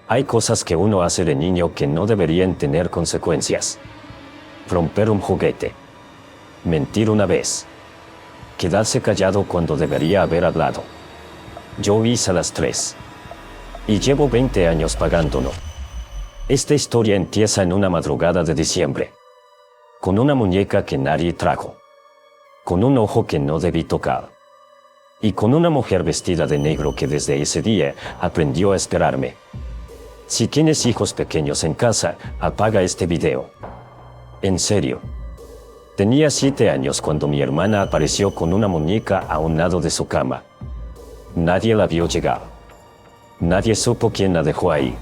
Hay cosas que uno hace de niño que no deberían tener consecuencias. Romper un juguete. Mentir una vez. Quedarse callado cuando debería haber hablado. Yo hice las 3. Y llevo 20 años pagándolo. Esta historia empieza en una madrugada de diciembre. Con una muñeca que nadie trajo. Con un ojo que no debí tocar. Y con una mujer vestida de negro que desde ese día aprendió a esperarme. Si tienes hijos pequeños en casa, apaga este video. En serio. Tenía 7 años cuando mi hermana apareció con una muñeca a un lado de su cama. Nadie la vio llegar. Nadie supo quién la dejó ahí.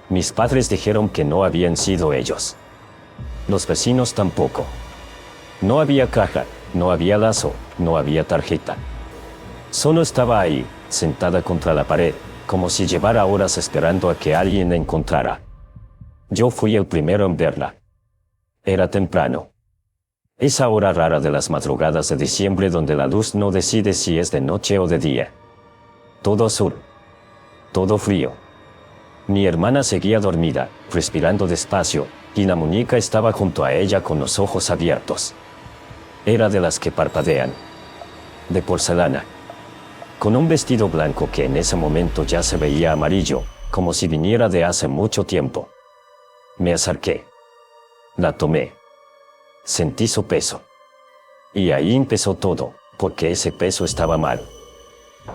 Mis padres dijeron que no habían sido ellos. Los vecinos tampoco. No había caja, no había lazo, no había tarjeta. Solo estaba ahí, sentada contra la pared, como si llevara horas esperando a que alguien la encontrara. Yo fui el primero en verla. Era temprano. Esa hora rara de las madrugadas de diciembre donde la luz no decide si es de noche o de día. Todo azul. Todo frío. Mi hermana seguía dormida, respirando despacio, y la muñeca estaba junto a ella con los ojos abiertos. Era de las que parpadean. De porcelana. Con un vestido blanco que en ese momento ya se veía amarillo, como si viniera de hace mucho tiempo. Me acerqué. La tomé. Sentí su peso. Y ahí empezó todo, porque ese peso estaba mal.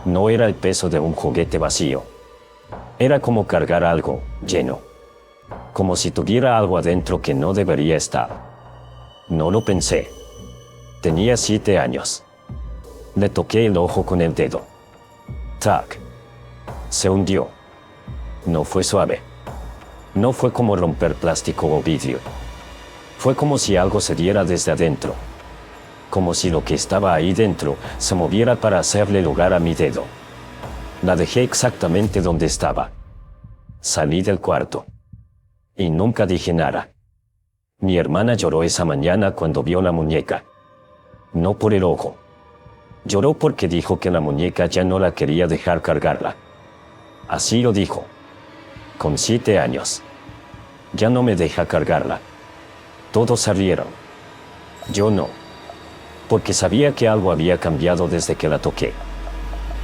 No era el peso de un juguete vacío. Era como cargar algo, lleno. Como si tuviera algo adentro que no debería estar. No lo pensé. Tenía 7 años. Le toqué el ojo con el dedo. ¡Tac! Se hundió. No fue suave. No fue como romper plástico o vidrio. Fue como si algo se diera desde adentro. Como si lo que estaba ahí dentro se moviera para hacerle lugar a mi dedo. La dejé exactamente donde estaba. Salí del cuarto. Y nunca dije nada. Mi hermana lloró esa mañana cuando vio la muñeca. No por el ojo. Lloró porque dijo que la muñeca ya no la quería dejar cargarla. Así lo dijo. Con 7 años. Ya no me deja cargarla. Todos se rieron. Yo no. Porque sabía que algo había cambiado desde que la toqué.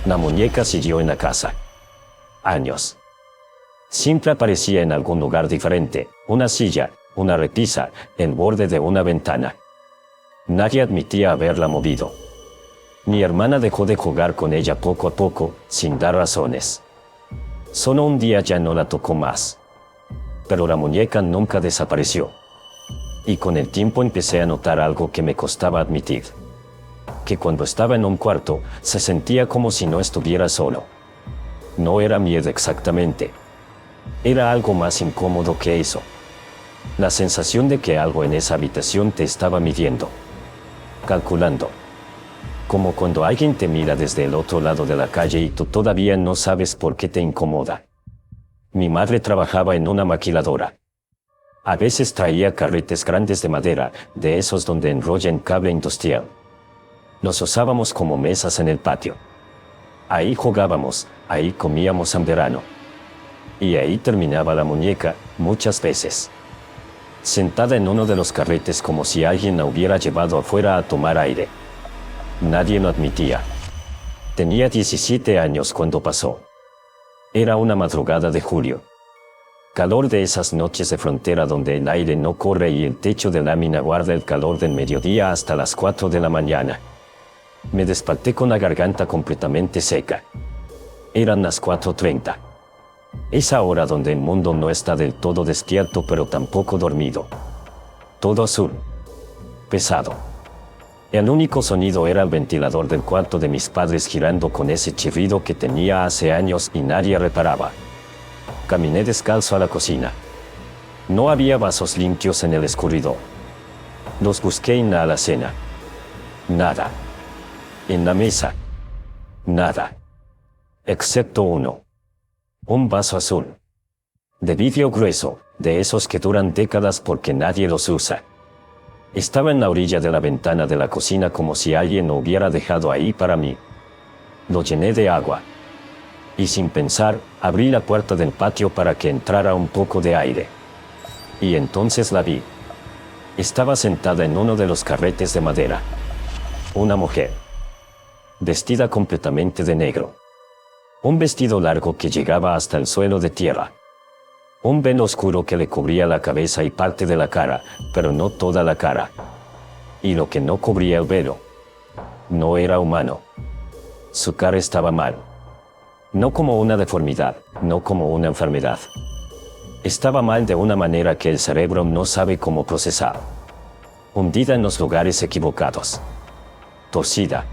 La muñeca siguió en la casa. Años. Siempre aparecía en algún lugar diferente, una silla, una repisa, el borde de una ventana. Nadie admitía haberla movido. Mi hermana dejó de jugar con ella poco a poco, sin dar razones. Solo un día ya no la tocó más. Pero la muñeca nunca desapareció. Y con el tiempo empecé a notar algo que me costaba admitir. Que cuando estaba en un cuarto, se sentía como si no estuviera solo. No era miedo exactamente. Era algo más incómodo que eso. La sensación de que algo en esa habitación te estaba midiendo. Calculando. Como cuando alguien te mira desde el otro lado de la calle y tú todavía no sabes por qué te incomoda. Mi madre trabajaba en una maquiladora. A veces traía carretes grandes de madera, de esos donde enrollan cable industrial. Los usábamos como mesas en el patio. Ahí jugábamos, ahí comíamos en verano. Y ahí terminaba la muñeca, muchas veces. Sentada en uno de los carretes como si alguien la hubiera llevado afuera a tomar aire. Nadie lo admitía. Tenía 17 años cuando pasó. Era una madrugada de julio. Calor de esas noches de frontera donde el aire no corre y el techo de lámina guarda el calor del mediodía hasta las 4 de la mañana. Me desperté con la garganta completamente seca. Eran las 4:30. Esa hora donde el mundo no está del todo despierto pero tampoco dormido. Todo azul. Pesado. El único sonido era el ventilador del cuarto de mis padres girando con ese chirrido que tenía hace años y nadie reparaba. Caminé descalzo a la cocina. No había vasos limpios en el escurridor. Los busqué en la alacena. Nada. En la mesa. Nada. Excepto uno. Un vaso azul. De vidrio grueso, de esos que duran décadas porque nadie los usa. Estaba en la orilla de la ventana de la cocina como si alguien lo hubiera dejado ahí para mí. Lo llené de agua. Y sin pensar, abrí la puerta del patio para que entrara un poco de aire. Y entonces la vi. Estaba sentada en uno de los carretes de madera. Una mujer, vestida completamente de negro. Un vestido largo que llegaba hasta el suelo de tierra. Un velo oscuro que le cubría la cabeza y parte de la cara, pero no toda la cara. Y lo que no cubría el velo no era humano. Su cara estaba mal. No como una deformidad, no como una enfermedad. Estaba mal de una manera que el cerebro no sabe cómo procesar. Hundida en los lugares equivocados. Torcida.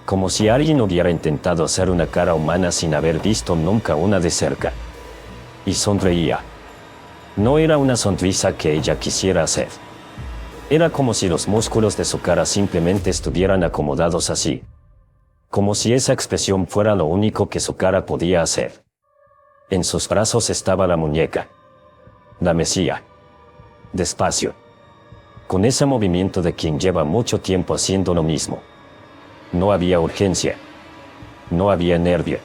Como si alguien hubiera intentado hacer una cara humana sin haber visto nunca una de cerca. Y sonreía. No era una sonrisa que ella quisiera hacer. Era como si los músculos de su cara simplemente estuvieran acomodados así. Como si esa expresión fuera lo único que su cara podía hacer. En sus brazos estaba la muñeca. La mesía. Despacio. Con ese movimiento de quien lleva mucho tiempo haciendo lo mismo. No había urgencia. No había nervio.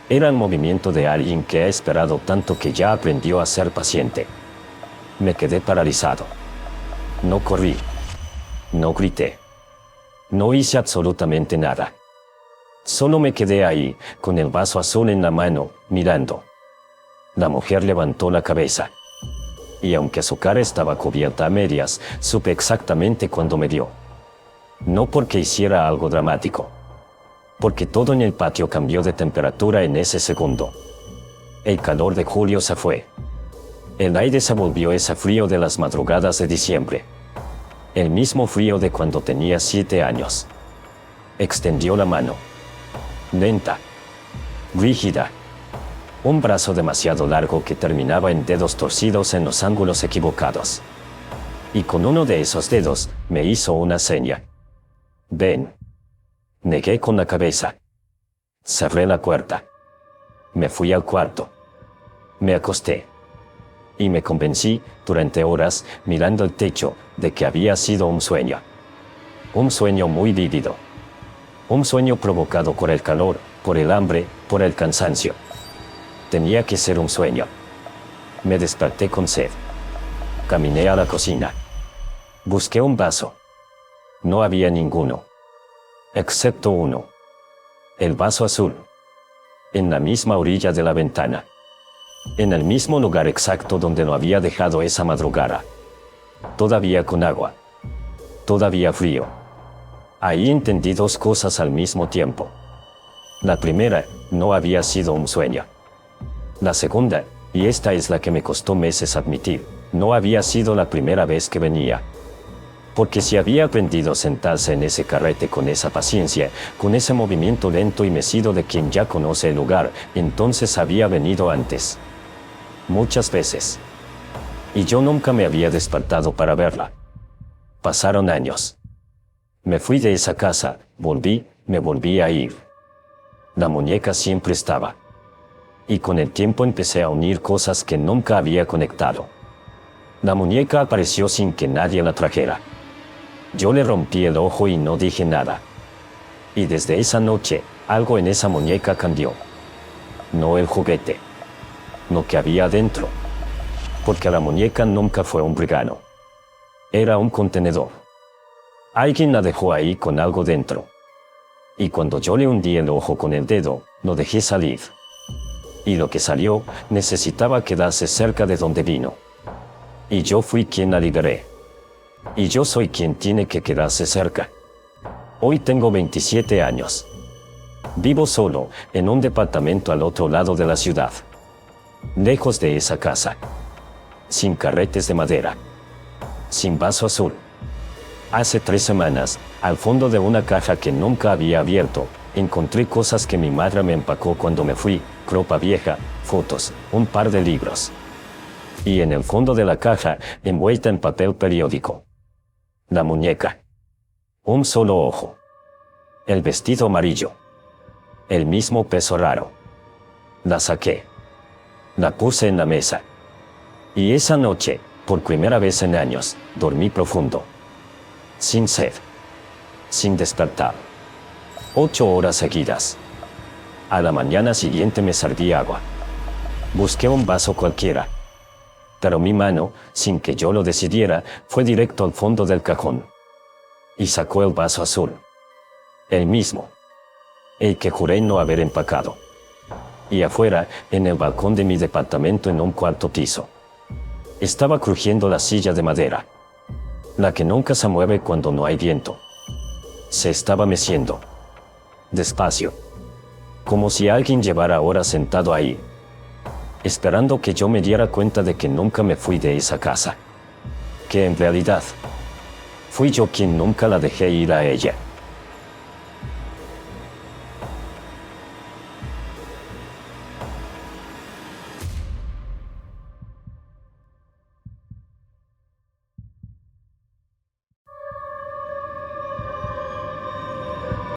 Era el movimiento de alguien que ha esperado tanto que ya aprendió a ser paciente. Me quedé paralizado. No corrí. No grité. No hice absolutamente nada. Solo me quedé ahí, con el vaso azul en la mano, mirando. La mujer levantó la cabeza. Y aunque su cara estaba cubierta a medias, supe exactamente cuándo me vio. No porque hiciera algo dramático. Porque todo en el patio cambió de temperatura en ese segundo. El calor de julio se fue. El aire se volvió ese frío de las madrugadas de diciembre. El mismo frío de cuando tenía 7 años. Extendió la mano. Lenta. Rígida. Un brazo demasiado largo que terminaba en dedos torcidos en los ángulos equivocados. Y con uno de esos dedos, me hizo una seña. Ven. Negué con la cabeza. Cerré la puerta. Me fui al cuarto. Me acosté. Y me convencí, durante horas, mirando el techo, de que había sido un sueño. Un sueño muy vívido. Un sueño provocado por el calor, por el hambre, por el cansancio. Tenía que ser un sueño. Me desperté con sed. Caminé a la cocina. Busqué un vaso. No había ninguno. Excepto uno. El vaso azul. En la misma orilla de la ventana. En el mismo lugar exacto donde lo había dejado esa madrugada. Todavía con agua. Todavía frío. Ahí entendí dos cosas al mismo tiempo. La primera, no había sido un sueño. La segunda, y esta es la que me costó meses admitir, no había sido la primera vez que venía. Porque si había aprendido a sentarse en ese carrete con esa paciencia, con ese movimiento lento y mecido de quien ya conoce el lugar, entonces había venido antes. Muchas veces. Y yo nunca me había despertado para verla. Pasaron años. Me fui de esa casa, me volví a ir. La muñeca siempre estaba. Y con el tiempo empecé a unir cosas que nunca había conectado. La muñeca apareció sin que nadie la trajera. Yo le rompí el ojo y no dije nada. Y desde esa noche, algo en esa muñeca cambió. No el juguete. Lo que había dentro. Porque la muñeca nunca fue un brigano. Era un contenedor. Alguien la dejó ahí con algo dentro. Y cuando yo le hundí el ojo con el dedo, lo dejé salir. Y lo que salió, necesitaba quedarse cerca de donde vino. Y yo fui quien la liberé. Y yo soy quien tiene que quedarse cerca. Hoy tengo 27 años. Vivo solo, en un departamento al otro lado de la ciudad. Lejos de esa casa. Sin carretes de madera. Sin vaso azul. Hace 3 semanas, al fondo de una caja que nunca había abierto, encontré cosas que mi madre me empacó cuando me fui, ropa vieja, fotos, un par de libros. Y en el fondo de la caja, envuelta en papel periódico. La muñeca. Un solo ojo. El vestido amarillo. El mismo peso raro. La saqué. La puse en la mesa. Y esa noche, por primera vez en años, dormí profundo. Sin sed. Sin despertar. 8 horas seguidas. A la mañana siguiente me serví agua. Busqué un vaso cualquiera. Pero mi mano, sin que yo lo decidiera, fue directo al fondo del cajón. Y sacó el vaso azul. El mismo. El que juré no haber empacado. Y afuera, en el balcón de mi departamento en un cuarto piso, estaba crujiendo la silla de madera. La que nunca se mueve cuando no hay viento. Se estaba meciendo. Despacio. Como si alguien llevara horas sentado ahí, esperando que yo me diera cuenta de que nunca me fui de esa casa. Que en realidad, fui yo quien nunca la dejé ir a ella.